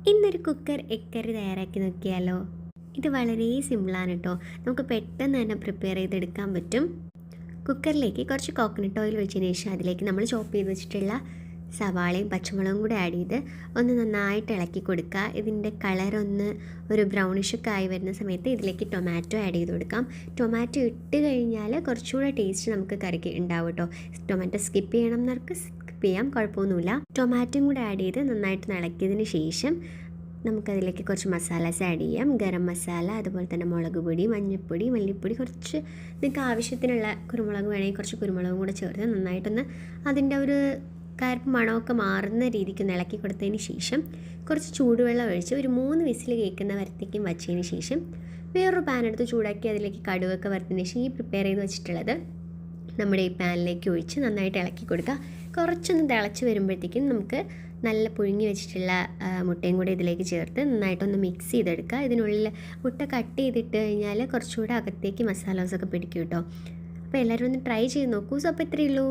ഇന്നൊരു cooker egg കറി തയ്യാറാക്കി നോക്കിയാലോ. ഇത് വളരെ സിമ്പിളാണ് കേട്ടോ. നമുക്ക് പെട്ടെന്ന് തന്നെ പ്രിപ്പയർ ചെയ്തെടുക്കാൻ പറ്റും. കുക്കറിലേക്ക് കുറച്ച് കോക്കനട്ട് ഓയിൽ ഒഴിച്ചതിന് ശേഷം അതിലേക്ക് നമ്മൾ ചോപ്പ് ചെയ്ത് വെച്ചിട്ടുള്ള സവാളയും പച്ചമുളകും കൂടി ആഡ് ചെയ്ത് ഒന്ന് നന്നായിട്ട് ഇളക്കി കൊടുക്കുക. ഇതിൻ്റെ കളറൊന്ന് ഒരു ബ്രൗണിഷൊക്കെ ആയി വരുന്ന സമയത്ത് ഇതിലേക്ക് ടൊമാറ്റോ ആഡ് ചെയ്ത് കൊടുക്കാം. ടൊമാറ്റോ ഇട്ട് കഴിഞ്ഞാൽ കുറച്ചുകൂടെ ടേസ്റ്റ് നമുക്ക് കറിക്ക് ഉണ്ടാവും കേട്ടോ. ടൊമാറ്റോ സ്കിപ്പ് ചെയ്യണം എന്നവർക്ക് സ്കിപ്പ് ചെയ്യാം, കുഴപ്പമൊന്നുമില്ല. ടൊമാറ്റോയും കൂടെ ആഡ് ചെയ്ത് നന്നായിട്ട് ഇളക്കിയതിന് ശേഷം നമുക്കതിലേക്ക് കുറച്ച് മസാലാസ് ആഡ് ചെയ്യാം. ഗരം മസാല, അതുപോലെ തന്നെ മുളക് പൊടി, മഞ്ഞൾപ്പൊടി, മല്ലിപ്പൊടി, കുറച്ച് നിങ്ങൾക്ക് ആവശ്യത്തിനുള്ള കുരുമുളക് വേണമെങ്കിൽ കുറച്ച് കുരുമുളകും കൂടെ ചേർത്ത് നന്നായിട്ടൊന്ന് അതിൻ്റെ ഒരു കറുപ്പ് മണമൊക്കെ മാറുന്ന രീതിക്ക് ഒന്ന് ഇളക്കി കൊടുത്തതിന് ശേഷം കുറച്ച് ചൂടുവെള്ളം ഒഴിച്ച് ഒരു 3 വിസിൽ കേൾക്കുന്ന വരത്തേക്കും വച്ചതിന് ശേഷം വേറൊരു പാൻ എടുത്ത് ചൂടാക്കി അതിലേക്ക് കടുകൊക്കെ വറുത്തതിന് ശേഷം ഈ പ്രിപ്പയർ ചെയ്ത് വെച്ചിട്ടുള്ളത് നമ്മുടെ ഈ പാനിലേക്ക് ഒഴിച്ച് നന്നായിട്ട് ഇളക്കി കൊടുക്കുക. കുറച്ചൊന്ന് തിളച്ച് വരുമ്പോഴത്തേക്കും നമുക്ക് നല്ല പുഴുങ്ങി വെച്ചിട്ടുള്ള മുട്ടയും കൂടി ഇതിലേക്ക് ചേർത്ത് നന്നായിട്ടൊന്ന് മിക്സ് ചെയ്തെടുക്കുക. ഇതിനുള്ളിൽ മുട്ട കട്ട് ചെയ്തിട്ട് കഴിഞ്ഞാൽ കുറച്ചുകൂടെ അകത്തേക്ക് മസാലാസൊക്കെ പിടിക്കും കേട്ടോ. അപ്പോൾ എല്ലാവരും ഒന്ന് ട്രൈ ചെയ്ത് നോക്കൂ. സോ അപ്പോൾ ഇത്രയേ ഉള്ളൂ.